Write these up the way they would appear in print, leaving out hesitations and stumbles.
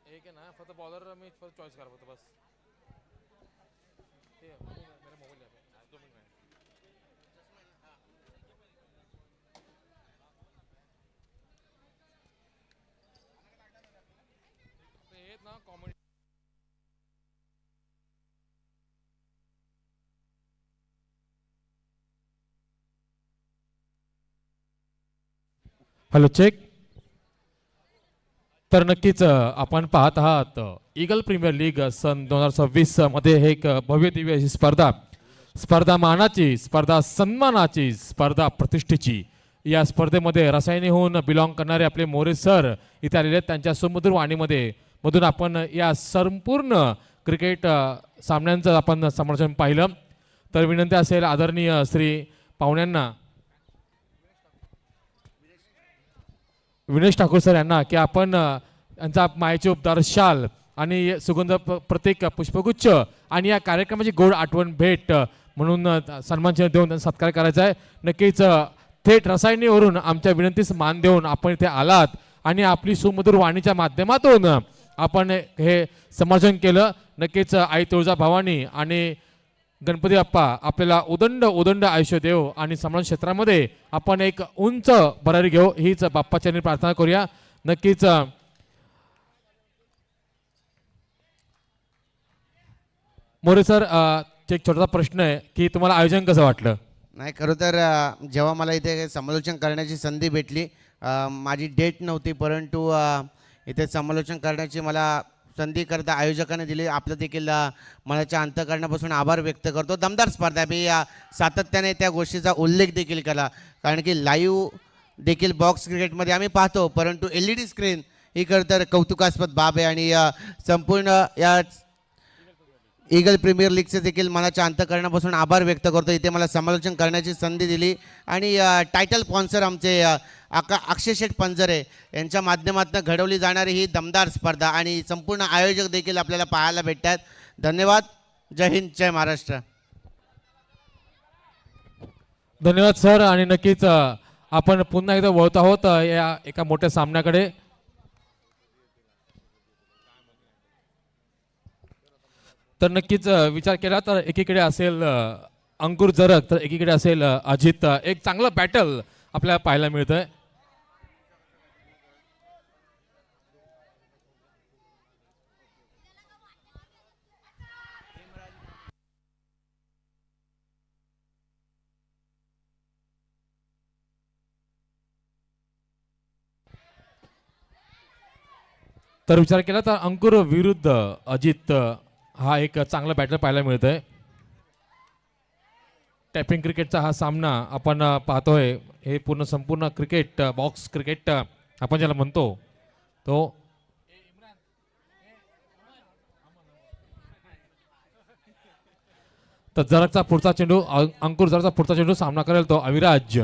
एक आहे ना फक्त बॉलर मी फक्त चॉईस करा फक्त बस ते मेरा मोबाईल आहे 2 मिनिट ते आहेत ना कॉमेडी. Hello check. तर नक्कीच आपण पाहत आहात ईगल प्रीमियर लीग सन 2026 मध्ये हे एक भव्य दिव्य अशी स्पर्धा स्पर्धा मानाची स्पर्धा सन्मानाची स्पर्धा प्रतिष्ठेची. या स्पर्धेमध्ये रसायनीहून बिलॉंग करणारे आपले मोरे सर इथे आलेले आहेत. त्यांच्या सुमधुर वाणीमध्ये मधून आपण या संपूर्ण क्रिकेट सामन्यांचं आपण समालोचन पाहिलं. तर विनंती असेल आदरणीय श्री पाहुण्यांना विनेश ठाकूर सर यांना की आपण यांचा मायेचे उपदार शाल आणि सुगंध प्रत्येक पुष्पगुच्छ आणि या कार्यक्रमाची गोड आठवण भेट म्हणून सन्मानचिन्ह देऊन त्यांचा सत्कार करायचा आहे. नक्कीच थेट रसायनीवरून आमच्या विनंतीस मान देऊन आपण इथे आलात आणि आपली सुमधुर वाणीच्या माध्यमातून आपण हे समर्थन केलं. नक्कीच आई तुळजा भवानी आणि गणपती बाप्पा आपल्याला उदंड उदंड आयुष्य देव आणि समाज क्षेत्रामध्ये आपण एक उंच भरारी घेऊ हीच बाप्पाच्या प्रार्थना करूया. नक्कीच मोरे सर एक छोटासा प्रश्न आहे की तुम्हाला आयोजन कसं वाटलं? नाही, खरं तर जेव्हा मला इथे समालोचन करण्याची संधी भेटली, माझी डेट नव्हती, परंतु इथे समालोचन करण्याची मला संधी करता आयोजकाने दिली. आपलं देखील मनाच्या अंतःकरणापासून आभार व्यक्त करतो. दमदार स्पर्धा मी सातत्याने त्या गोष्टीचा उल्लेख देखील केला, कारण की लाईव्ह देखील बॉक्स क्रिकेटमध्ये आम्ही पाहतो, परंतु LED स्क्रीन ही खरं तर कौतुकास्पद बाब आहे. आणि संपूर्ण या ईगल प्रीमियर लीगचे देखील मनाच्या अंतःकरणापासून आभार व्यक्त करतो. इथे मला समालोचन करण्याची संधी दिली आणि टायटल स्पॉन्सर आमचे अक्षय शेठ पंजरे यांच्या माध्यमातून घडवली जाणारी ही दमदार स्पर्धा आणि संपूर्ण आयोजक देखील आपल्याला पाहायला भेटतात. धन्यवाद. जय हिंद, जय महाराष्ट्र. धन्यवाद सर. आणि नक्कीच आपण पुन्हा एकदा वळत आहोत या एका मोठ्या सामन्याकडे. तर नक्कीच विचार केला तर एकीकडे असेल अंकुर जरग तर एकीकडे असेल अजित. एक चांगलं बॅटल आपल्याला पाहायला मिळतंय. तर विचार केला तर अंकुर विरुद्ध अजित हा एक चांगला बॅटल पाहायला मिळतोय. टॅपिंग क्रिकेटचा हा सामना आपण पाहतोय. हे पूर्ण संपूर्ण क्रिकेट बॉक्स क्रिकेट आपण ज्याला म्हणतो तो तर जरगचा पुढचा चेंडू अंकुर जरगचा पुढचा चेंडू सामना करेल तो अविराज.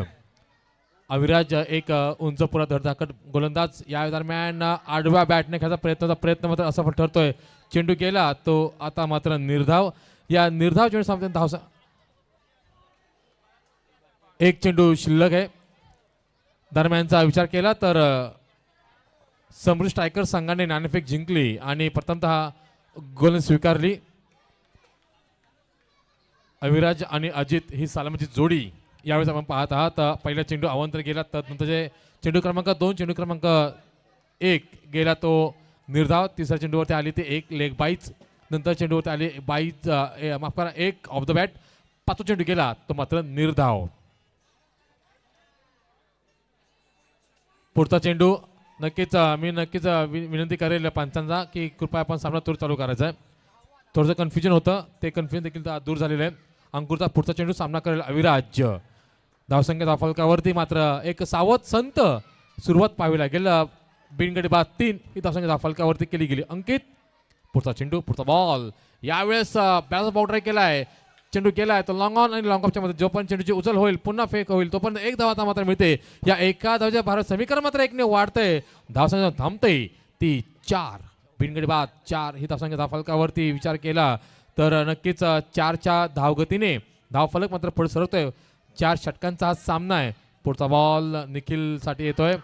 अविराज एक उंच पुरा धडधाकट गोलंदाज. या दरम्यान आडव्या बॅटने खेळायचा प्रयत्न मात्र असफल ठरतोय. चेंडू गेला तो आता मात्र निर्धाव. या निर्धाव चेंडू सामने धाव एक चेंडू शिल्लक आहे. दरम्यानचा विचार केला तर समृद्ध स्ट्रायकर संघाने नाणेफेक जिंकली आणि प्रथमतः गोलंदाजी स्वीकारली. अविराज आणि अजित ही सलामीची जोडी यावेळेस आपण पाहत आहात. पहिला चेंडू अवंतर गेला, त्यानंतर चेंडू क्रमांक 2 चेंडू क्रमांक 1 गेला तो निर्धाव. तिसऱ्या चेंडूवरती आली ते एक लेग बाईच. नंतर चेंडूवरती आली बाईच माफ करा एक ऑफ द बॅट. पाचवा चेंडू गेला तो मात्र निर्धाव. पुढचा चेंडू नक्कीच मी विनंती करेल पंचांचा की कृपया आपण सामना तुर चालू करायचा आहे. थोडंसं कन्फ्युजन होतं, ते कन्फ्युजन देखील दूर झालेलं आहे. अंकुरचा पुढचा चेंडू सामना करेल अविराज. धावसंख्या धावफलकावरती मात्र एक सावध संत सुरुवात पाहावी लागेल. बिनगडी बाद 3 ही धावसंख्या धावफलकावरती केली गेली. अंकित पुढचा चेंडू पुढचा बॉल. यावेळेस बॅलन्स बाउंड्री केलाय. चेंडू केलाय तो लॉंग ऑन आणि लॉंग ऑफच्या मध्ये जोपर्यंत चेंडूची उचल होईल पुन्हा फेक होईल तोपर्यंत एक धावाचा मात्र मिळते. या एका धावच्या भारत समीकरण मात्र एकने वाढतंय. धावसंख्या थांबते ती 4. बिनगडी बाद 4 ही धावसंख्या धावफलकावरती विचार केला तर नक्कीच 4च्या धावगतीने धावफलक मात्र पुढे सरकतोय. 4 षटकांचा हा सामना आहे. पुढचा बॉल निखिल साठी येतोय.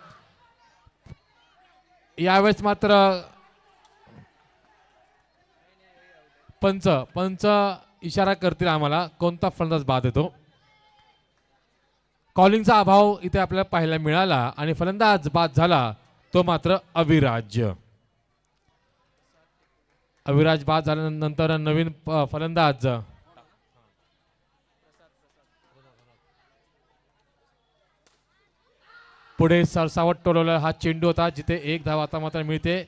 यावेळेस मात्र पंच पंच इशारा करतील आम्हाला कोणता फलंदाज बाद येतो. कॉलिंगचा अभाव इथे आपल्याला पाहायला मिळाला आणि फलंदाज बाद झाला तो मात्र अविराज. अविराज बाद झाल्यानंतर नवीन फलंदाज पुढे सरसावट टोलवला हा चेंडू होता जिथे एक धाव आता मात्र मिळते.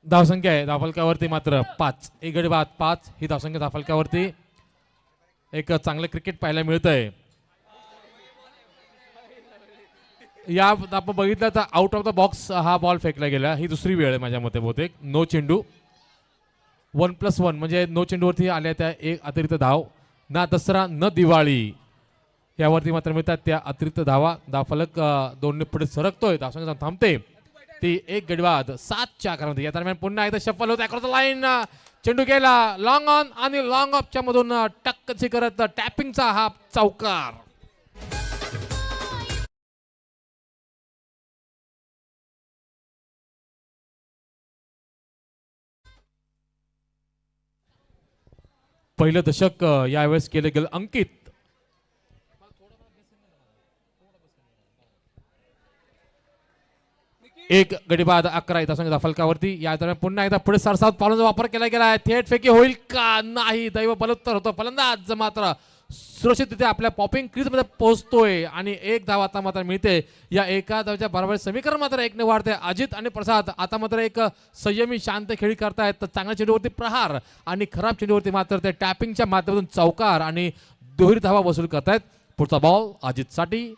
धावसंख्या आहे धावफलकावरती मात्र 5. एक गडी बाद 5 ही धावसंख्या धावफलकावरती. एक चांगलं क्रिकेट पाहायला मिळतंय. या आपण बघितलं तर आउट ऑफ द बॉक्स हा बॉल फेकला गेला. ही दुसरी वेळ आहे माझ्या मते बहुतेक. नो चेंडू 1+1 म्हणजे नो चेंडूवरती आल्या त्या एक अतिरिक्त धाव. ना दसरा न दिवाळी यावरती मात्र मिळतात त्या अतिरिक्त धावा. धावफलक 2 पुढे सरकतोय. धावसंख्या थांबते ती एक गडीबाद 7च्या आकारामध्ये. या दरम्यान पुन्हा एकदा शफल होत अक्रॉस द लाईन. चेंडू गेला लॉंग ऑन आणि लॉंग ऑफच्या मधून टक्कची करत टॅपिंगचा हा चौकार. पहिलं दशक यावेळेस केलं गेलं अंकित. एक गडीबाद 11 धावसंख्या फलकावरती. या दरम्यान पुन्हा एकदा पुढे सरसावत पावलांचा वापर केला गेला. थेट फेकी होईल का नाही. दैव बलत्तर होतं. फलंदाज मात्र सुरक्षित तिथे आपल्या पॉपिंग क्रीज मध्ये पोहोचतोय आणि एक धाव आता मात्र मिळते. या एका धावच्या बरोबर समीकरण मात्र 1ने वाढते. अजित आणि प्रसाद आता मात्र एक संयमी शांत खेळी करतायत. तर चांगल्या चेंडूवरती प्रहार आणि खराब चेंडूवरती मात्र ते टॅपिंगच्या माध्यमातून चौकार आणि दुहेरी धावा वसूल करतायत. पुढचा बॉल अजितसाठी.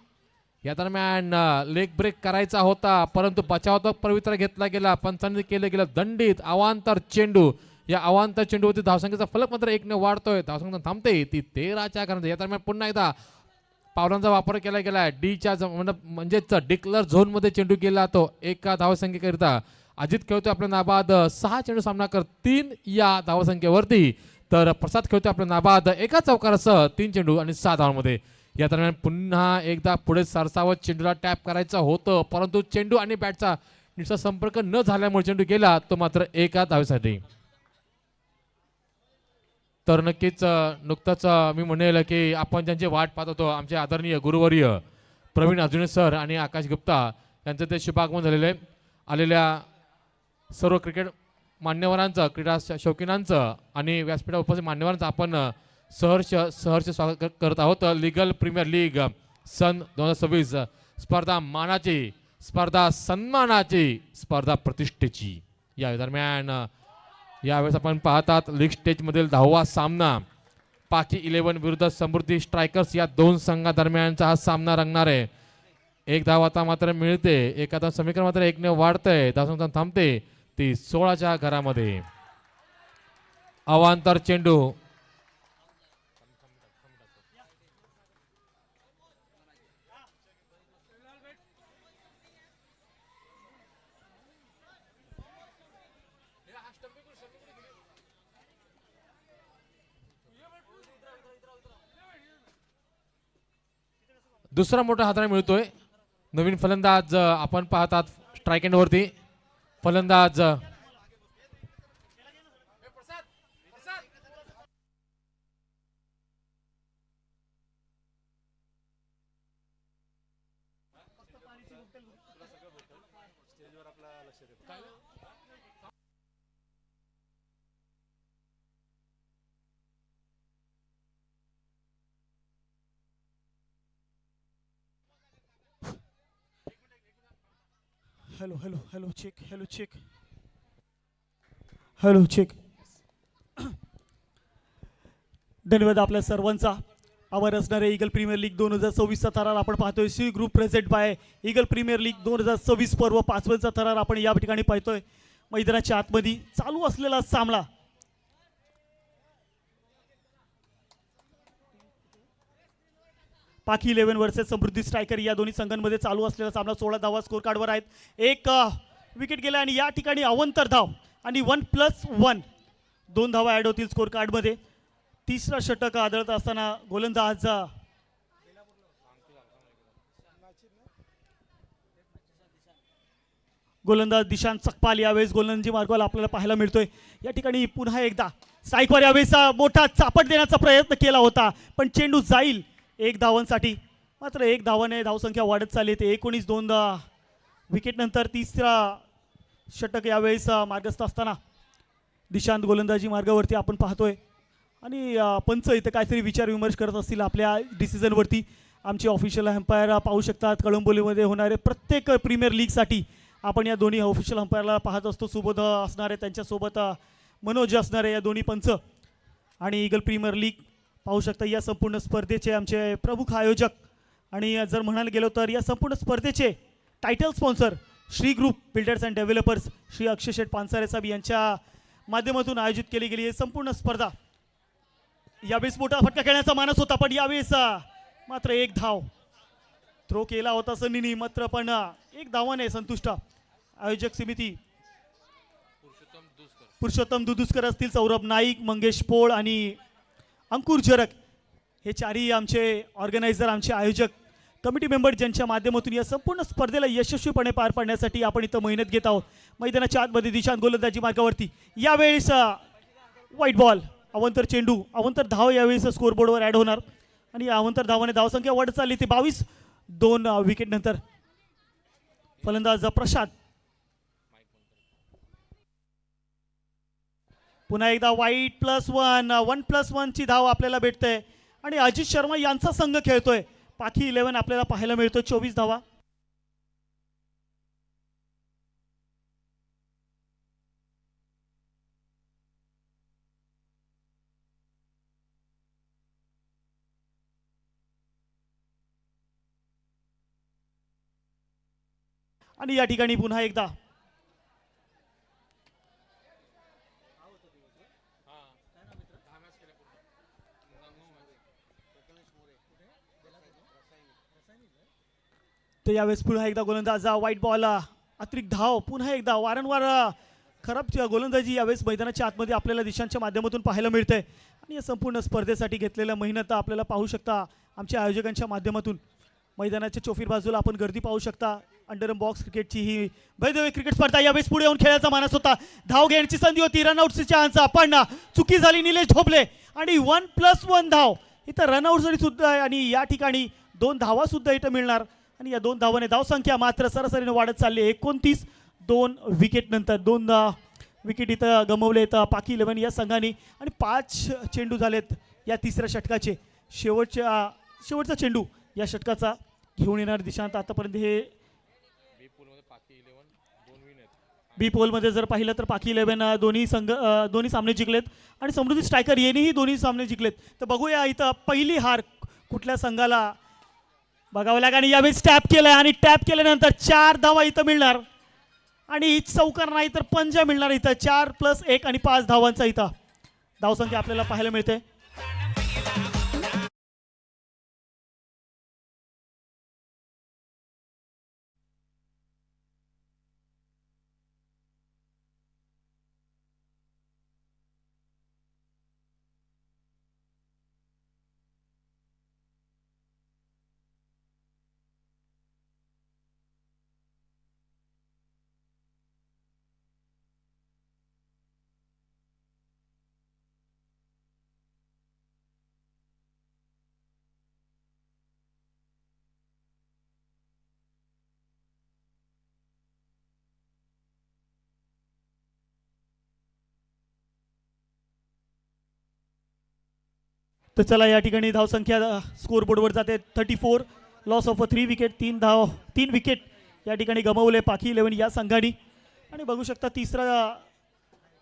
या दरम्यान लेग ब्रेक करायचा होता परंतु बचावात्मक पवित्रा घेतला गेला. पंचांनी केलं गेलं दंडित. अवांतर चेंडू. या अवांतर चेंडूवरती धावसंख्येचा फलक मात्र 1ने वाढतोय. धावसंख्या थांबते ती 13च्या कारण. या दरम्यान पुन्हा एकदा पावलांचा वापर केला गेला. डीच्या म्हणजेच डिक्लर झोन मध्ये चेंडू गेला तो एका धावसंख्येकरिता. अजित खेळतोय आपला नाबाद 6 चेंडू सामना कर 3 या धावसंख्येवरती. तर प्रसाद खेळतोय आपला नाबाद एका चौकारासह 3 चेंडू आणि 6 धावांमध्ये. या दरम्यान पुन्हा एकदा पुढे सरसावत चेंडूला टॅप करायचं होतं परंतु चेंडू आणि बॅटचा नीटसा संपर्क न झाल्यामुळे चेंडू गेला तो मात्र एका धावेसाठी. तर नक्कीच नुकतंच मी म्हणेल की आपण ज्यांची वाट पाहत होतो आमचे आदरणीय गुरुवर्य प्रवीण अर्जुने सर आणि आकाश गुप्ता यांचं ते शुभागमन झालेलं आहे. आलेल्या सर्व क्रिकेट मान्यवरांचं क्रीडा शौकीनांचं आणि व्यासपीठावर उपस्थित मान्यवरांचं आपण सहर्ष स्वागत करत आहोत. लीगल प्रीमियर लीग सन 2026 स्पर्धा मानाची, स्पर्धा सन्मानाची, स्पर्धा प्रतिष्ठेची. या दरम्यान यावेळेस आपण पाहतात लीग स्टेजमधील 10वा सामना पाकी 11 विरुद्ध समृद्धी स्ट्रायकर्स या दोन संघादरम्यानचा हा सामना रंगणार आहे. एक धाव आता मात्र मिळते. एका धाव समीकरण मात्र 1ने वाढतंय. धावसंख्या थांबते ती 16च्या घरामध्ये. अवांतर चेंडू. दुसरा मोठा हाताने मिळतोय. नवीन फलंदाज आपण पाहतात स्ट्राईक एंड वरती. फलंदाज hello hello hello check hello check hello check. धन्यवाद आपल्या सर्वांचा. आभार असणारे ईगल प्रीमियर लीग 2026चा थरार आपण पाहतोय. C group present by Eagle Premier League 2026 पर्व 5चा थरार आपण या ठिकाणी पाहतोय. मैदानाच्या आतमध्ये चालू असलेला सामना पाकी 11 वर्सेस समृद्धी स्ट्रायकर या दोन्ही संघांमध्ये चालू असलेला सामना. 16 धावा स्कोर कार्डवर आहेत. एक विकेट गेला आणि या ठिकाणी अवंतर धाव आणि 1+1 2 धावा ॲड होतील स्कोर कार्डमध्ये. तिसरा षटक आदळत असताना गोलंदाज दिशांत चकपाल यावेळेस गोलंदाजी मार्गावर आपल्याला पाहायला मिळतोय. या ठिकाणी पुन्हा एकदा स्ट्राईकवर यावेळेस मोठा चापट देण्याचा प्रयत्न केला होता, पण चेंडू जाईल एक धावांसाठी. मात्र एक धावाने धावसंख्या वाढत चालली. ते 19-2 विकेट नंतर तिसरा षटक यावेळेस मार्गस्थ असताना दिशांत गोलंदाजी मार्गावरती आपण पाहतोय. आणि पंच इथं काहीतरी विचार विमर्श करत असतील आपल्या डिसिजनवरती. आमचे ऑफिशियल अंपायर पाहू शकतात. कळंबोलीमध्ये होणारे प्रत्येक प्रीमियर लीगसाठी आपण या दोन्ही ऑफिशियल अंपायरला पाहत असतो. सुबोध असणारे, त्यांच्यासोबत मनोज असणारे, या दोन्ही पंच. आणि ईगल प्रीमियर लीग पाहू शकता या संपूर्ण स्पर्धेचे आमचे प्रमुख आयोजक. आणि जर म्हणायला गेलो तर या संपूर्ण स्पर्धेचे title sponsor Shri group builders and developers Shri Akshay Sheth Pansare साहेब यांच्या माध्यमातून आयोजित केली गेली ही संपूर्ण स्पर्धा. यावेळेस मोठा फटका खेळण्याचा मानस होता, पण यावेळेस मात्र एक धाव थ्रो केला होता सनीनी, मात्र पण एक धावाने संतुष्ट. आयोजक समिती पुरुषोत्तम दुधुस्कर असतील, सौरभ नाईक, मंगेश पोळ आणि अंकुर जरक हे चारही आमचे ऑर्गनायझर, आमचे आयोजक, कमिटी मेंबर, ज्यांच्या माध्यमातून या संपूर्ण स्पर्धेला यशस्वीपणे पार पाडण्यासाठी आपण इथं मेहनत घेत आहोत. मैदानाच्या आतमध्ये दिशांत गोलंदाजी मार्गावरती यावेळेस व्हाईट बॉल, अवंतर चेंडू, अवंतर धाव यावेळेस स्कोरबोर्डवर ॲड होणार. आणि अवंतर धावाने धावसंख्या वाढत चालली. ते 22-2 विकेट नंतर फलंदाज प्रसाद पुन्हा एकदा वाईट +1 1+1 ची धाव आपल्याला भेटते. आणि अजित शर्मा यांचा संघ खेळतोय. पाखी 11 आपल्याला पाहायला मिळतो, 24 धावा. आणि या ठिकाणी पुन्हा एकदा तर यावेळेस पुन्हा एकदा गोलंदाज व्हाईट बॉल, अतिरिक्त धाव. पुन्हा एकदा वारंवार खराब गोलंदाजी यावेळेस मैदानाच्या आतमध्ये आपल्याला दिशांच्या माध्यमातून पाहायला मिळते. आणि या संपूर्ण स्पर्धेसाठी घेतलेल्या मेहनत आपल्याला पाहू शकता आमच्या आयोजकांच्या माध्यमातून. मैदानाच्या चोफीर बाजूला आपण गर्दी पाहू शकता. अंडरम बॉक्स क्रिकेटची ही भव्य क्रिकेट स्पर्धा यावेळेस पुढे येऊन खेळायचा मानस होता. धाव घेण्याची संधी होती, रनआउटची चान्स, पण चुकी झाली. निलेश ढोबले आणि 1+1 धाव इथं रनआउट सुद्धा आहे. आणि या ठिकाणी 2 धावा सुद्धा इथं मिळणार. आणि या 2 धावाने धावसंख्या मात्र सरासरीने वाढत चालली. 29-2 विकेट नंतर 2 विकेट इथं गमवले तर पाकी 11 या संघाने. आणि 5 चेंडू झालेत या तिसऱ्या षटकाचे. शेवटचा चेंडू या षटकाचा घेऊन येणार दिशांत. आतापर्यंत हे बी पोलमध्ये जर पाहिलं तर पाकी 11 दोन्ही सामने जिंकलेत. आणि समृद्धी स्ट्रायकर यांनीही दोन्ही सामने जिंकलेत. तर बघूया इथं पहिली हार कुठल्या संघाला बघावं लागेल. आणि यावेळी टॅप केलंय आणि टॅप केल्यानंतर 4 धावा इथं मिळणार. आणि चौकार नाही तर पंजा मिळणार. इथं 4+1 आणि 5 धावांचा इथं धावसंख्या आपल्याला पाहायला मिळते. तर चला या ठिकाणी धावसंख्या स्कोरबोर्डवर जाते. 34, लॉस ऑफ 3 विकेट. 3 विकेट या ठिकाणी गमावले पाखी 11 या संघाने. आणि बघू शकता तिसरा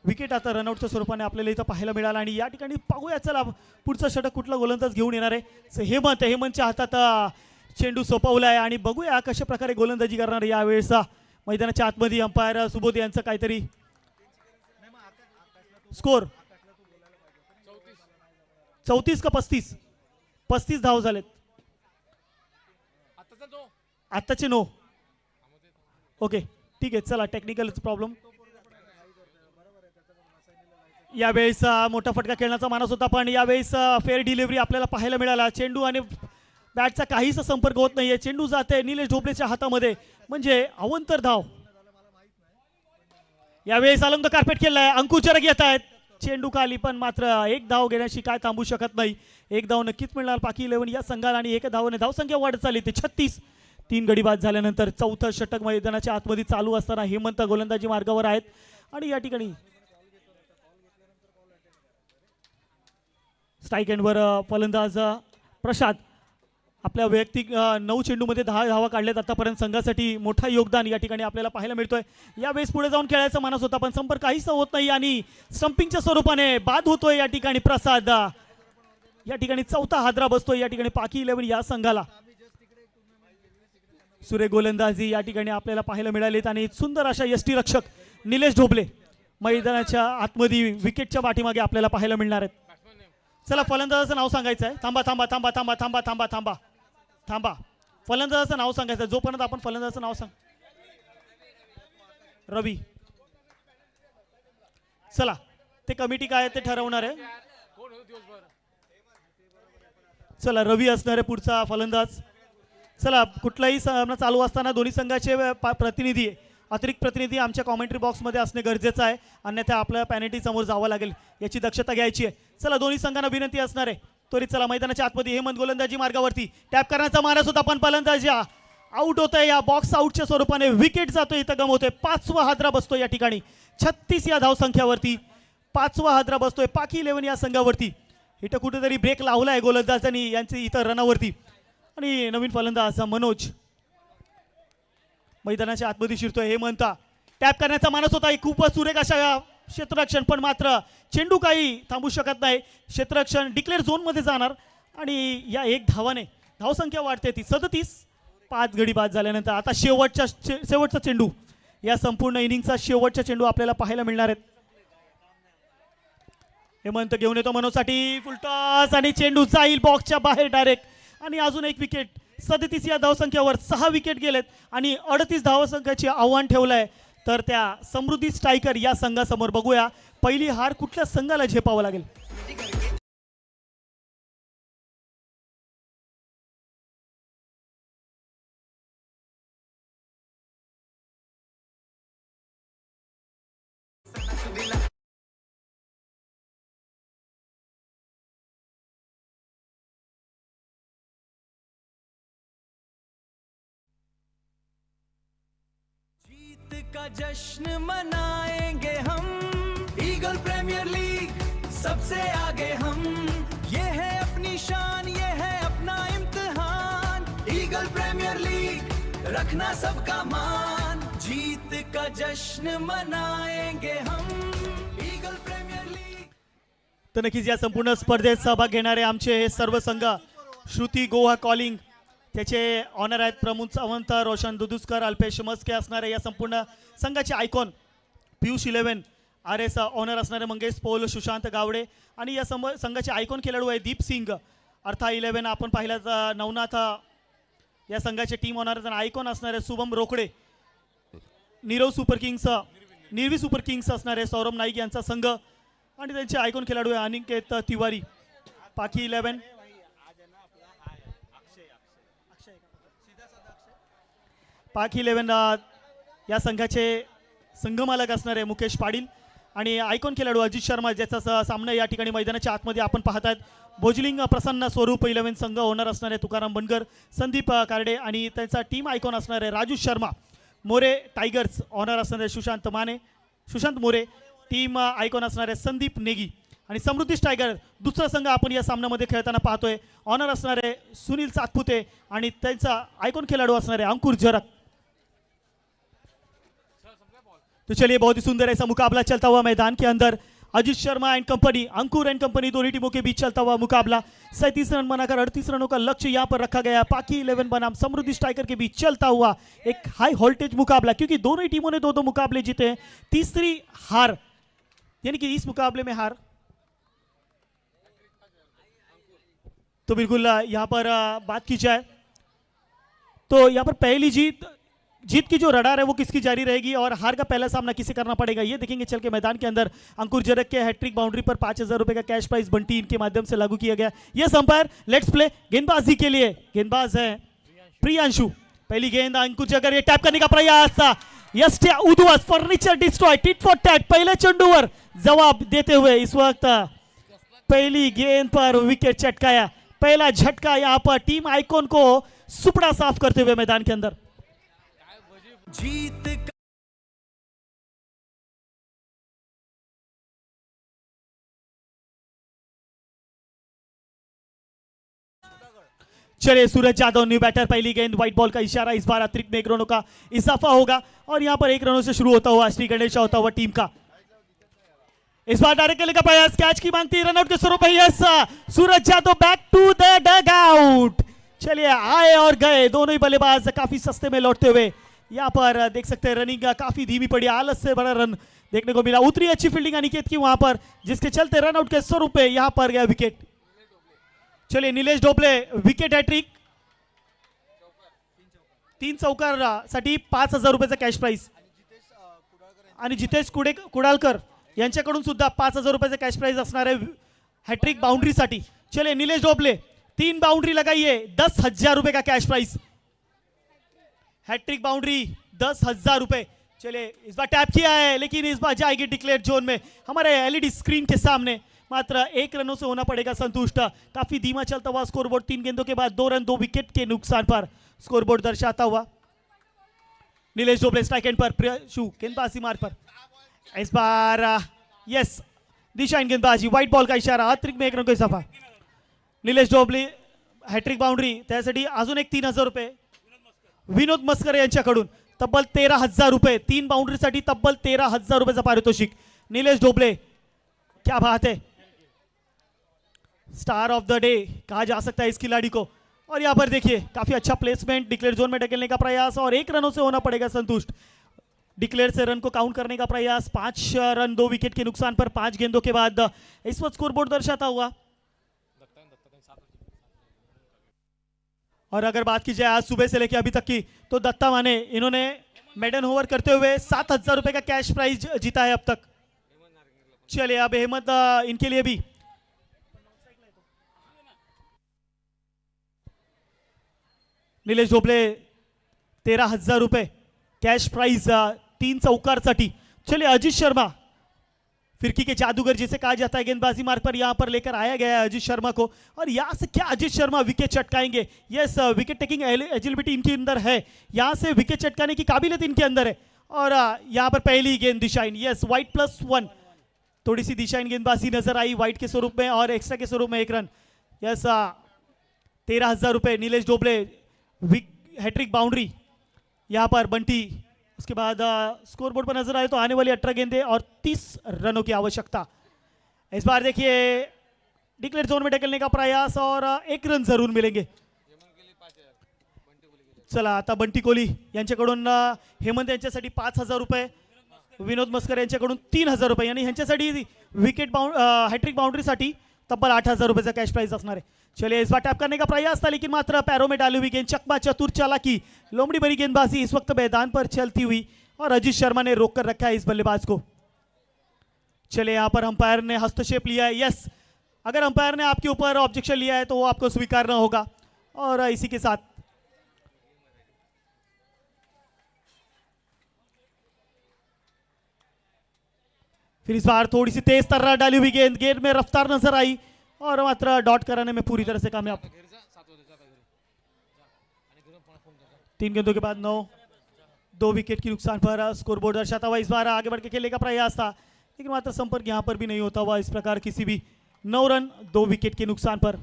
विकेट आता रनआउटच्या स्वरूपाने आपल्याला इथं पाहायला मिळाला. आणि या ठिकाणी पाहूया चला पुढचा षटक कुठला गोलंदाज घेऊन येणार आहे. हेमंतच्या हातात चेंडू सोपवला आहे. आणि बघूया कशा प्रकारे गोलंदाजी करणार यावेळेस. मैदानाच्या आतमध्ये अंपायर सुबोध यांचं काहीतरी स्कोर 34 का 35 धाव झालेत. आत्ताचे 9. ओके ठीक आहे. चला टेक्निकल प्रॉब्लेम. यावेळेस मोठा फटका खेळण्याचा मानस होता, पण यावेळेस फेअर डिलिव्हरी आपल्याला पाहायला मिळाला. चेंडू आणि बॅटचा काहीच संपर्क होत नाहीये. चेंडू जाते निलेश ढोबळेच्या हातामध्ये, म्हणजे अवंतर धाव. यावेळेस अलंग कार्पेट केलाय. अंकुर जरग येत आहेत. चेंडू खाली, पण मात्र एक धाव घेण्याशी काय थांबू शकत नाही. एक धाव नक्कीच मिळणार पाकी 11 या संघाला आणि एक धावाने धावसंख्या वाढत चालली ते 36. 3 गडी बाद झाल्यानंतर चौथं षटक मैदानाच्या आतमध्ये चालू असताना हेमंत गोलंदाजी मार्गावर आहेत आणि या ठिकाणी स्ट्राईक एंडवर फलंदाज प्रसाद आपल्या वैयक्तिक 9 चेंडूमध्ये 10 धावा काढल्यात आतापर्यंत. संघासाठी मोठा योगदान या ठिकाणी आपल्याला पाहायला मिळतोय. यावेळेस पुढे जाऊन खेळायचा मानस होता, पण संपर्क काहीच होत नाही आणि स्टंपिंगच्या स्वरूपाने बाद होतोय या ठिकाणी प्रसाद. या ठिकाणी चौथा हादरा बसतोय या ठिकाणी पाकी 11 या संघाला. सुरेख गोलंदाजी या ठिकाणी आपल्याला पाहायला मिळालीत आणि सुंदर अशा यष्टीरक्षक निलेश ढोबळे मैदानाच्या आतमध्ये विकेटच्या पाठीमागे आपल्याला पाहायला मिळणार आहेत. चला, फलंदाजाचं नाव सांगायचं आहे. थांबा थांबा थांबा थांबा थांबा थांबा थांबा थांबा फलंदाजाचं नाव सांगायचं. जोपर्यंत आपण फलंदाजाचं नाव सांग. रवी. चला, ते कमिटी काय आहे ते ठरवणार आहे. चला, रवी असणार आहे पुढचा फलंदाज. चला, कुठलाही सामना चालू असताना दोन्ही संघाचे प्रतिनिधी, अतिरिक्त प्रतिनिधी आमच्या कॉमेंट्री बॉक्समध्ये असणे गरजेचं आहे, अन्यथा आपल्या पॅनल्टी समोर जावं लागेल, याची दक्षता घ्यायची आहे. चला, दोन्ही संघांना विनंती असणार आहे. त्वरित चला, मैदानाच्या आतमध्ये हेमंत गोलंदाजी मार्गावरती टॅप करण्याचा मानस होता, पण फलंदाजी आउट होत आहे. या बॉक्स आउटच्या स्वरूपाने विकेट जातोय, इथं गमवतोय. 5वा हादरा बसतोय या ठिकाणी 36 या धावसंख्यावरती. 5वा हादरा बसतोय पाकी 11 या संघावरती. इथं कुठेतरी ब्रेक लावलाय गोलंदाजांनी यांची इथं रनावरती. आणि नवीन फलंदाज मनोज मैदानाच्या आतमध्ये शिरतोय. हेमंत टॅप करण्याचा मानस होता. खूपच सुरेख अशा क्षेत्ररक्षण, पण मात्र चेंडू काही थांबू शकत नाही. क्षेत्ररक्षण डिक्लेअर झोनमध्ये जाणार आणि या एक धावाने धावसंख्या वाढते ती 37. 5 गडी बाद झाल्यानंतर आता शेवटचा चेंडू, या संपूर्ण इनिंगचा शेवटचा चेंडू आपल्याला पाहायला मिळणार आहेत. हेमंत घेऊन येतो मनोजसाठी फुलटॉस आणि चेंडू जाईल बॉक्सच्या बाहेर डायरेक्ट. आणि अजून एक विकेट. 37 या धावसंख्येवर 6 विकेट गेलेत आणि 38 धावसंख्याचे आव्हान ठेवलंय. तर त्या समृद्धी स्ट्रायकर या संघासमोर बघूया पहिली हार कुठल्या संघाला झेपावं लागेल. का जश्न मनाएंगे हम, ईगल प्रीमियर लीग सबसे आगे हम, ये है अपनी शान, ये है अपना इम्तिहान, ईगल प्रीमियर लीग रखना सबका मान, जीत का जश्न मनाएंगे हम, ईगल प्रीमियर लीग. तर नक्कीच या संपूर्ण स्पर्धेत सहभाग घेणारे आमचे हे सर्व संघ, श्रुती गोवा कॉलिंग त्याचे ऑनर आहेत प्रमोद सावंत, रोशन दुदुस्कर, अल्पेश मस्के असणारे या संपूर्ण संघाचे आयकॉन. पियुष 11 RS ऑनर असणारे मंगेश पौल, सुशांत गावडे आणि या संघाचे आयकॉन खेळाडू आहे दीप सिंग. अर्था 11 आपण पाहिलं नवनाथ या संघाचे टीम ऑनर आयकॉन असणारे शुभम रोकडे. निर्वी सुपर किंग्स असणारे सौरभ नाईक यांचा संघ आणि त्यांचे आयकॉन खेळाडू आहे अनिकेत तिवारी. पाकी 11 पाक 11 या संघाचे संघमालक असणारे मुकेश पाटील आणि आयकॉन खेळाडू अजित शर्मा, ज्याचा सामना या ठिकाणी मैदानाच्या आतमध्ये आपण पाहत आहेत. भोजलिंग प्रसन्न स्वरूप 11 संघ ओनर असणारे तुकाराम बनकर, संदीप कारडे आणि त्यांचा टीम आयकॉन असणारे राजू शर्मा. मोरे टायगर्स ऑनर असणारे सुशांत मोरे, टीम आयकॉन असणारे संदीप नेगी आणि समृद्धी टायगर दुसरा संघ आपण या सामन्यामध्ये खेळताना पाहतोय. ऑनर असणारे सुनील सातपुते आणि त्यांचा आयकॉन खेळाडू असणारे अंकुर जरग. तो चलिए, बहुत ही सुंदर ऐसा मुकाबला चलता हुआ मैदान के अंदर. अजित शर्मा एंड कंपनी, अंकुर एंड कंपनी, दोनों टीमों के बीच चलता हुआ मुकाबला. 37 रन बनाकर 38 रनों का लक्ष्य यहाँ पर रखा गया. पाकी 11 बनाम समृद्धि स्ट्राइकर के बीच चलता हुआ एक हाई वोल्टेज मुकाबला, क्योंकि दोनों ही टीमों ने 2-2 मुकाबले जीते हैं. तीसरी हार, यानी कि इस मुकाबले में हार तो बिल्कुल यहाँ पर बात की जाए तो यहाँ पर पहली जीत जीत की जो रडार है वो किसकी जारी रहेगी और हार का पहला सामना किसे करना पड़ेगा ये देखेंगे चल के मैदान के अंदर। अंकुर जरक के हैट्रिक बाउंड्री पर 5,000 रुपए का कैश प्राइज बंटी इनके माध्यम से लागू किया गया। Yes umpire, let's play. गेंदबाजी के लिए गेंदबाज है प्रियांशु। पहली गेंद अंकुर जगर, ये टॅप करने का प्रयास, यस उद्वास furniture destroy, tit for tat पहले चंडूवर जवाब देते हुए इस वक्त पहली गेंद पर विकेट चटकाया। पहला झटका यहाँ पर टीम आइकॉन को सुपड़ा साफ करते हुए मैदान के अंदर। जीत का चलिए सूरज यादव न्यू बैटर, पहली गेंद व्हाइट बॉल का इशारा, इस बार अतिरिक्त में 1 रनों का इजाफा होगा और यहां पर 1 रनों से शुरू होता हुआ श्री गणेश होता हुआ टीम का इस बार डायरेक्ट खेलने का प्रयास, कैच की मांगती रनआउट के स्वरूप में। Yes Suraj Yadav back to the dugout. चलिए आए और गए दोनों ही बल्लेबाज काफी सस्ते में लौटते हुए। यहां पर देख सकते हैं रनिंग काफी धीमी पड़ी, आलस से बड़ा रन देखने को मिला। उतरी अच्छी फील्डिंग अनिकेत की वहां पर, जिसके चलते रनआउट के स्वरूप में यहां पर गया विकेट। चलिए नीलेश ढोबले विकेट हॅट्रिक, 3 चौकारासाठी 5,000 रुपयाचा कॅश प्राइज आणि जितेश कुडाळकर यांच्याकडून सुद्धा 5,000 रुपयाचा कॅश प्राइज असणार आहे हॅट्रिक बाउंड्रीसाठी। चलिए नीलेश ढोबले 3 बाउंड्री लगाइए, 10,000 रुपए का कैश प्राइज। हैट्रिक बाउंड्री 10,000 रुपए। चलिए इस बार टैप किया है लेकिन इस बार जाएगी डिक्लेयर जोन में हमारे एलईडी स्क्रीन के सामने। मात्र 1 रनों से होना पड़ेगा संतुष्ट। काफी धीमा चलता हुआ स्कोरबोर्ड, 3 गेंदों के बाद 2 रन 2 विकेट के नुकसान पर स्कोरबोर्ड दर्शाता हुआ। नीलेश ढोबले स्ट्राइक एंड पर, प्रियांशु गेंदबाजी मार्ग पर। इस बार यस दिशाहीन गेंदबाजी, व्हाइट बॉल का इशारा, अतिरिक्त में 1 रन का इजाफा। नीलेश ढोबले हॅट्रिक बाउंड्री, त्यासाठी अजून एक 3,000 रुपये विनोद मस्कर यांच्याकडून, तब्बल 13,000 रुपये। 3 बाउंड्रीसाठी तब्बल 13,000 रुपयाचं पारितोषिक। नीलेश ढोबले क्या बात है, स्टार ऑफ द डे कहा जा सकता है इस खिलाड़ी को। और यहाँ पर देखिए काफी अच्छा प्लेसमेंट, डिक्लेयर जोन में ढकेलने का प्रयास और 1 रनों से होना पड़ेगा संतुष्ट। डिक्लेयर से रन को काउंट करने का प्रयास, 5 रन 2 विकेट के नुकसान पर 5 गेंदों के बाद इस वक्त स्कोरबोर्ड दर्शाता हुआ। और अगर बात की जाए आज सुबह से लेकर अभी तक की, तो दत्ता माने इन्होंने मेडन ओवर करते हुए 7,000 रुपए का कैश प्राइज जीता है अब तक। चलिए अब अहमद इनके लिए भी नीलेश ढोबले 13,000 रुपए कैश प्राइज 3 चौकारसाठी। चलिए अजीत शर्मा फिरकी के जादूगर जिसे कहा जाता है गेंदबाजी मार्ग पर, यहां पर लेकर आया गया है अजीत शर्मा को। और यहां से क्या अजीत शर्मा विकेट चटकाएंगे? यस विकेट टेकिंग एजिलिटी इनके अंदर है, यहां से विकेट चटकाने की काबिलियत इनके अंदर है। और यहां पर पहली गेंद दिशाहीन, यस व्हाइट +1, थोड़ी सी दिशाहीन गेंदबाजी नजर आई व्हाइट के स्वरूप में और एक्स्ट्रा के स्वरूप में 1 रन। यस 13,000 रुपए नीलेश ढोबले, हैट्रिक बाउंड्री यहां पर बंटी। उसके बाद स्कोरबोर्ड पर नजर आए तो आने वाली 18 गेंदें और 30 रनों की आवश्यकता। इस बार देखिए डिक्लेयर जोन में ढकेलने का प्रयास और 1 रन जरूर मिलेंगे। चला आता बंटी कोहली यांच्याकडून हेमंत यांच्यासाठी 5,000 रुपये, विनोद मस्कर यांच्याकडून 3,000 रुपये, यानी यांच्यासाठी विकेट हॅट्रिक बाउंड्रीसाठी तब्बल 8,000 रुपये कैश प्राइज असणार है। चलिए इस बार टैप करने का प्रयास था लेकिन मात्र पैरों में डाली हुई गेंद, चकमा चतुर चालाकी, लोमड़ी भरी गेंदबाजी इस वक्त मैदान पर चलती हुई और अजीत शर्मा ने रोक कर रखा है इस बल्लेबाज को। चलिए यहां पर अंपायर ने हस्तक्षेप लिया है। यस अगर अंपायर ने आपके ऊपर ऑब्जेक्शन लिया है तो वो आपको स्वीकारना होगा। और इसी के साथ फिर इस बार थोड़ी सी तेज तर्रार डाली हुई गेंद, गेंद में रफ्तार नजर आई और मात्र डॉट कराने में पूरी तरह से कामयाब। 3 गेंदों के बाद 9, 2 विकेट की नुकसान पर स्कोरबोर्ड दर्शाता हुआ। इस बार आगे बढ़ के खेलने का प्रयास था लेकिन मात्र संपर्क यहां पर भी नहीं होता हुआ इस प्रकार किसी भी। 9 रन 2 विकेट के नुकसान पर।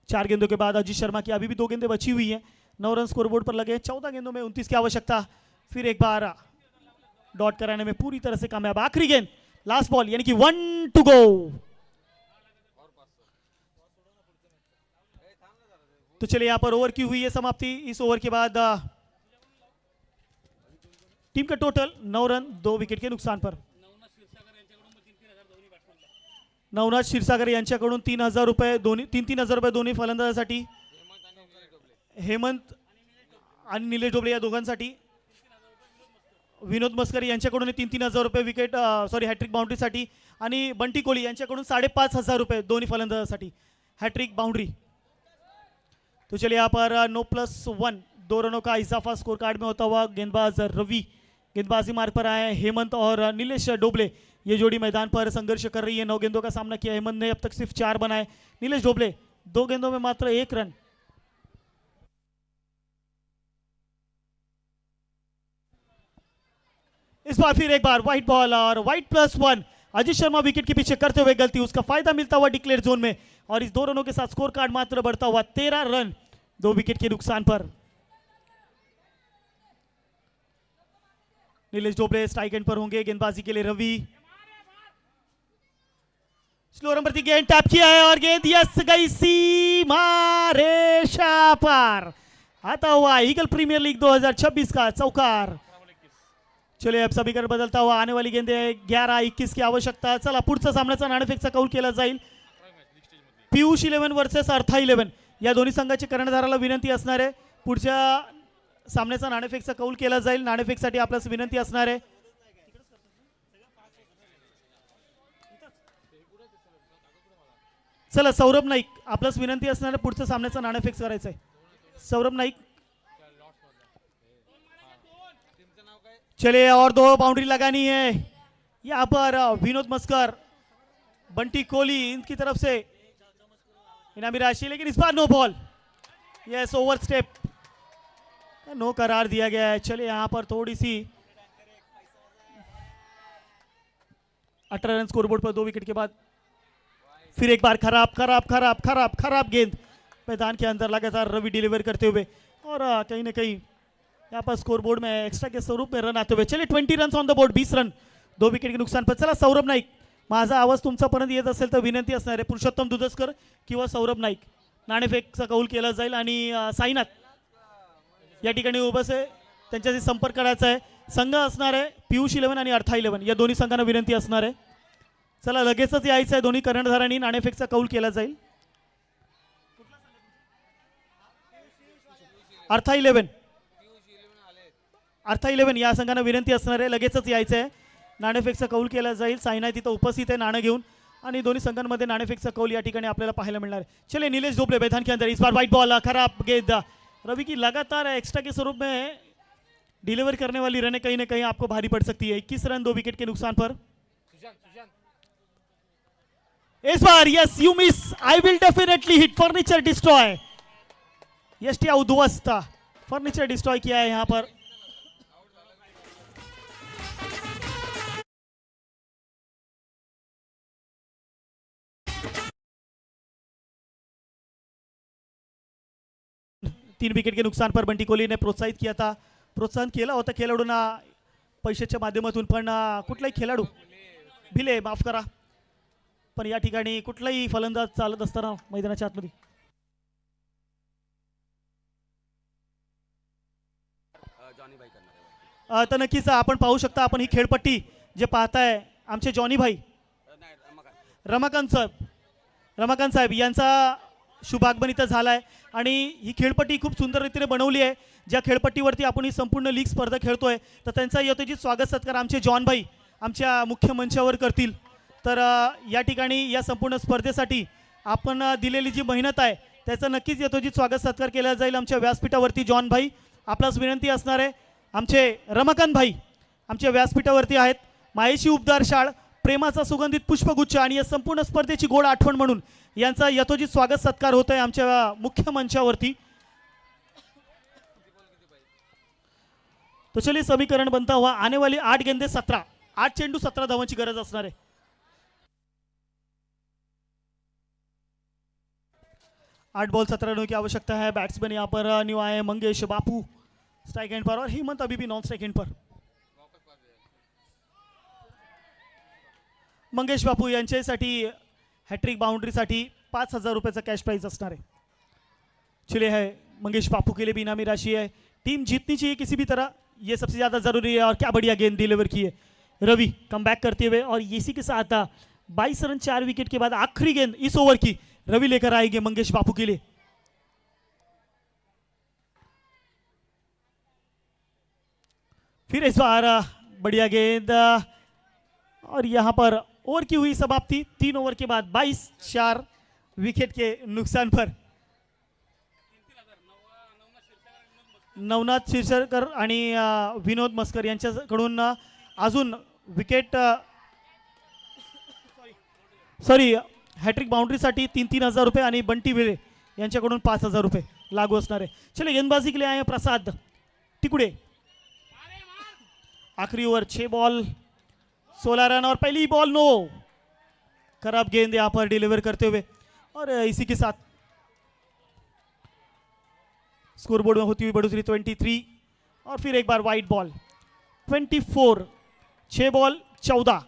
4 गेंदों के बाद अजीत शर्मा की अभी भी 2 गेंदें बची हुई हैं। 9 रन स्कोरबोर्ड पर लगे, 14 गेंदों में 29 की आवश्यकता। फिर एक बार डॉट कराने में पूरी तरह से कामयाब। आखिरी गेंद, लास्ट बॉल, यानी कि 1 टू गो। तो चलिए यहां पर ओवर की हुई है समाप्ति। इस ओवर के बाद टीम का टोटल 9 रन 2 विकेट के नुकसान पर। नवनाथ क्षीरसागर यांच्याकडून 3,000 रुपये, दोन्ही 3,000 रुपये दोन्ही फलंदाजासाठी। हेमंत आणि निलेश ढोबळे या दोघांसाठी विनोद मस्करी यांच्याकडून 3,000 रुपये विकेट हॅट्रिक बाउंड्रीसाठी आणि बंटी कोहली यांच्याकडून 5,500 रुपये दोन्ही फलंदाजासाठी हैट्रिक बाउंड्री। तो चलिए यहाँ पर 9+1 2 रनों का इजाफा स्कोर कार्ड में होता हुआ गेंदबाज रवि गेंदबाजी मार्ग पर आए हैं। हेमंत और नीलेश डोबले ये जोड़ी मैदान पर संघर्ष कर रही है। 9 गेंदों का सामना किया हेमंत ने, अब तक सिर्फ 4 बनाए। नीलेश डोबले 2 गेंदों में मात्र 1 रन। इस बार फिर एक बार व्हाइट बॉल और व्हाइट +1। अजीत शर्मा विकेट के पीछे करते हुए गलती, उसका फायदा मिलता हुआ डिक्लेयर जोन में और इस 2 रनों के साथ स्कोर कार्ड मात्र बढ़ता हुआ 13 रन 2 विकेट के नुकसान पर। नीलेश डोबले स्ट्राइक एंड पर होंगे। गेंदबाजी के लिए रवि, स्लो रन प्रति गेंद टैप किया है और गेंद यस गई सीमा रेखा पार। आता हुआ ईगल प्रीमियर लीग 2026 का चौकार। चलिए अब समीकरण बदलता हुआ आने वाली गेंदे 11-21 की आवश्यकता। चला पुढचा सामन्याचा नाणेफेकचा कौल केला जाईल। पियुष 11 वर्सेस अर्था 11 या दोन्ही संघाची कर्णधाराला विनंती असणार आहे। पुढच्या सामन्याचा नाणेफेकचा कौल केला जाईल। नाणेफेकसाठी आपल्यास विनंती असणार आहे। चला सौरभ नाईक आपल्यास विनंती असणार आहे, पुढच्या सामन्याचा नाणेफेक करायचा आहे। सौरभ नाईक, चलिए और 2 बाउंड्री लगानी है। यहाँ पर विनोद मस्कर, बंटी कोहली इनकी तरफ से इनामी राशि, लेकिन इस बार no ball, yes over step, no करार दिया गया है। चलिए यहाँ पर थोड़ी सी 18 रन स्कोरबोर्ड पर 2 विकेट के बाद फिर एक बार खराब गेंद मैदान के अंदर लगातार रवि डिलीवर करते हुए और कहीं ना कहीं यहाँ पर स्कोर बोर्ड में एक्स्ट्रा के स्वरूप में रन आते हुए। चलिए 20 run on the board, 20 run 2 wicket के नुकसान पर। चला सौरभ नाईक, माझा आवाज तुमच्यापर्यंत येत असेल तर विनंती असणार आहे, पुरुषोत्तम दुधसकर किंवा सौरभ नाईक नाणेफेकचा कौल केला जाईल आणि साईनाथ या ठिकाणी उभं आहे, त्यांच्याशी संपर्क करायचा आहे। संघ असणार आहे पियुष 11 आणि अर्था 11 या दोन्ही संघांना विनंती असणार आहे। चला लगेचच यायचं आहे, दोन्ही कर्णधारांनी नाणेफेकचा कौल केला जाईल। अर्था 11 या संघांना विनंती असणार आहे, लगेचच यायचं आहे, नाणेफेकचा कौल केला जाईल। साईनाथ तिथं उपस्थित आहे नाणं घेऊन आणि दोन्ही संघांमध्ये नाणेफेकचा कौल या ठिकाणी आपल्याला पाहायला मिळणार है। चलिए नीलेश डोबले मैदान के अंदर, इस बार व्हाइट बॉल, खराब गेंद। रवि की लगातार एक्स्ट्रा के स्वरूप में डिलीवर करने वाली रनें कहीं ना कहीं आपको भारी पड़ सकती है। 21 रन 2 विकेट के नुकसान पर। इस बार yes you miss, I will definitely hit, furniture destroy, yes टी उद्ध्वस्त, फर्नीचर डिस्ट्रॉय किया है यहाँ पर। तीन विकेट के नुकसान पर बंटी कोहली ने प्रोत्साहित किया था, प्रोत्साहन केला होता खेळाडूंना पैशाच्या माध्यमातून, पण कुठलाही खेळाडू भिले माफ करा, पण या ठिकाणी कुठलाही फलंदाज चालत असताना मैदानाच्या आतमध्ये तर नक्कीच आपण पाहू शकता, आपण ही खेळपट्टी जे पाहताय आमचे जॉनी भाई रमाकांत साहेब यांचा शुभागमन इथं झाला आहे आणि ही खेळपट्टी खूप सुंदर रीतीने बनवली आहे। ज्या खेळपट्टीवरती आपण ही संपूर्ण लीग स्पर्धा खेळतोय तर त्यांचा यथोचित स्वागत सत्कार आमचे जॉन भाई आमच्या मुख्य मंचावर करतील। तर या ठिकाणी या संपूर्ण स्पर्धेसाठी आपण दिलेली जी मेहनत आहे त्याचा नक्कीच यथोचित स्वागत सत्कार केला जाईल आमच्या व्यासपीठावरती। जॉन भाई आपल्यास विनंती असणार आहे, आमचे रमाकांत भाई आमच्या व्यासपीठावरती आहेत। मायेची उपदार शाळ, प्रेमाचा सुगंधित पुष्पगुच्छ आणि या संपूर्ण स्पर्धेची गोड आठवण म्हणून यांचा यथोचित स्वागत सत्कार होत आहे आमच्या मुख्य मंचावरती। तो चलिए समीकरण बनता हुआ आने वाली 8 गेंदे 17, 8 चेंडू 17 धावांची गरज असणार आहे। 8 बॉल 17 रनों की आवश्यकता है। बैट्समैन यहाँ पर न्यू आए मंगेश बापू स्ट्राइक एंड पर और हेमंत अभी भी नॉन स्ट्राइक एंड पर। मंगेश बापू यांच्यासाठी हैट्रिक बाउंड्रीसाठी 5,000 रुपये कैश प्राइज असणार है। चलिए है मंगेश बापू के लिए भी इनामी राशि है, टीम जीतनी चाहिए किसी भी तरह, ये सबसे ज़्यादा ज़रूरी है। और क्या बढ़िया गेंद डिलीवर की है रवि कम बैक करते हुए और इसी के साथ 22 रन 4 विकेट के बाद आखिरी गेंद इस ओवर की रवि लेकर आएंगे मंगेश बापू के लिए। फिर इस बार बढ़िया गेंद और यहाँ पर ओवर की हुई समाप्ति 3 ओवर के बाद 22-4 विकेट के नुकसान पर नवनाथ शिरसरकर आणि विनोद मस्कर यांच्याकडून अजून विकेट सॉरी हॅट्रिक बाउंड्रीसाठी 3,000 रुपये आणि बंटी भिळे यांच्याकडून 5,000 रुपये लागू असणार आहे. चलिए गेंदबाजी के लिए आए प्रसाद टिकुड़े. आखिरी ओवर 6 बॉल 16 रन और पहली बॉल 9. खराब गेंद यहाँ पर डिलीवर करते हुए और इसी के साथ स्कोरबोर्ड में होती हुई बढ़ोतरी 23 और फिर एक बार वाइड बॉल 24. 6 बॉल 14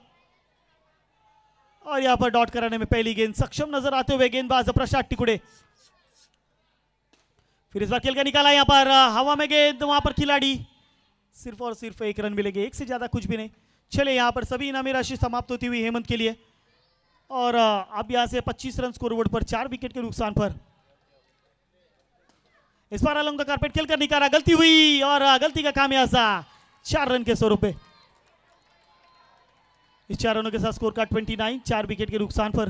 और यहाँ पर डॉट कराने में पहली गेंद सक्षम नजर आते हुए गेंदबाज प्रसाद टिकुड़े. फिर इस बार खेल का निकाला यहाँ पर हवा में गेंद, वहां पर खिलाड़ी सिर्फ और सिर्फ 1 रन मिलेंगे, 1 से ज्यादा कुछ भी नहीं. चले यहाँ पर सभी इनामी राशि समाप्त होती हुई हेमंत के लिए और अब यहाँ से 25 रन स्कोरबोर्ड पर 4 विकेट के नुकसान पर. इस बार अलॉन्ग द कारपेट खेलकर निकाला, गलती हुई और गलती का खामियाजा 4 रन के स्वरूप पे. इस 4 रनों के साथ स्कोर का 29 4 विकेट के नुकसान पर.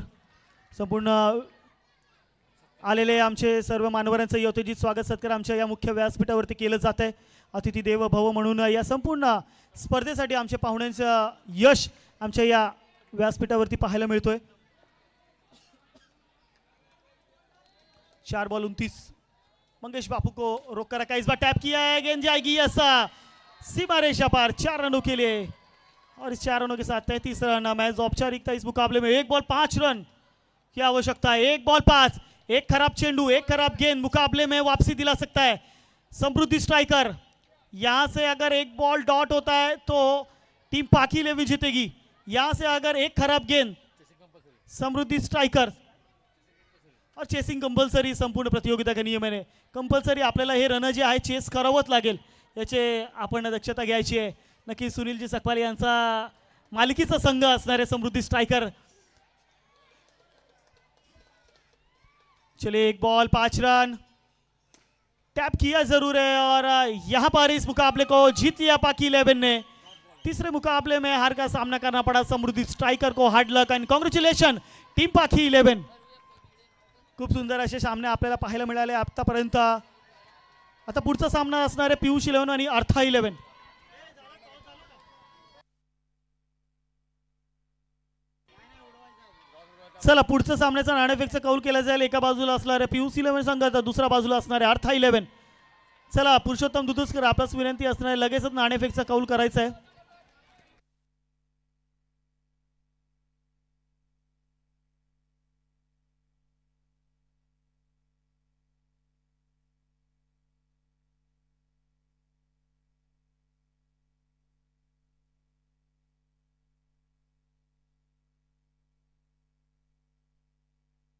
संपूर्ण आलेले आमचे सर्व मान्यवरांचं यथोचित स्वागत सत्कार आमच्या या मुख्य व्यासपीठावरती केलं जात आहे. अतिथी देव भव म्हणून या संपूर्ण स्पर्धेसाठी आमच्या पाहुण्यांचं यश आमच्या या व्यासपीठावरती पाहायला मिळतोय. 4 बॉल 29. मंगेश बापू को रोक कर रखा, इस बार टैप किया है, गेंद जाएगी ऐसा सीमा रेखा पार 4 रनों के लिए और इस 4 रनों के साथ 33 रन. मैच औपचारिकता इस मुकाबले में 1 बॉल 5 रन की आवश्यकता है. 1 बॉल 5, एक खराब चेंडू, एक खराब गेंद मुकाबले में वापसी दिला सकता है. समृद्धि स्ट्राइकर, यहां से अगर 1 बॉल डॉट होता है तो टीम पाकी लेवी जीतेगी. यहां से अगर एक खराब गेंद समृद्धि स्ट्राइकर और चेसिंग कंपल्सरी संपूर्ण प्रतियोगिता का नियम आहे. कंपल्सरी आपल्याला हे रन जे आहे चेस करावंच लागेल, याचे आपण दक्षता घ्यायची आहे. नक्की सुनीलजी सकपाल यांचा मालिकीचा संघ असणारे समृद्धि स्ट्राइकर. चलिए 1 बॉल 5 रन, टैप किया जरूर है और यहां पर इस मुकाबले को जीत लिया पाकी 11 ने. तीसरे मुकाबले में हार का सामना करना पड़ा समृद्धि स्ट्राइकर को. हार्ड लक एंड कॉन्ग्रॅच्युलेशन टीम पाकी 11. खूप सुंदर असे सामने आपल्याला पाहायला मिळाले आतापर्यंत. आता पुढचा सामना असणार आहे पियुष 11 आणि अर्था 11. चला पुढच्या सामन्याचा नाणेफेकचा कौल केला जाईल. एका बाजूला असणार आहे पियुष 11 संघ, तर दुसऱ्या बाजूला असणार आहे अर्था 11. चला पुरुषोत्तम दुधुस्कर, आपल्यास विनंती असणार आहे लगेचच नाणेफेकचा कौल करायचा आहे.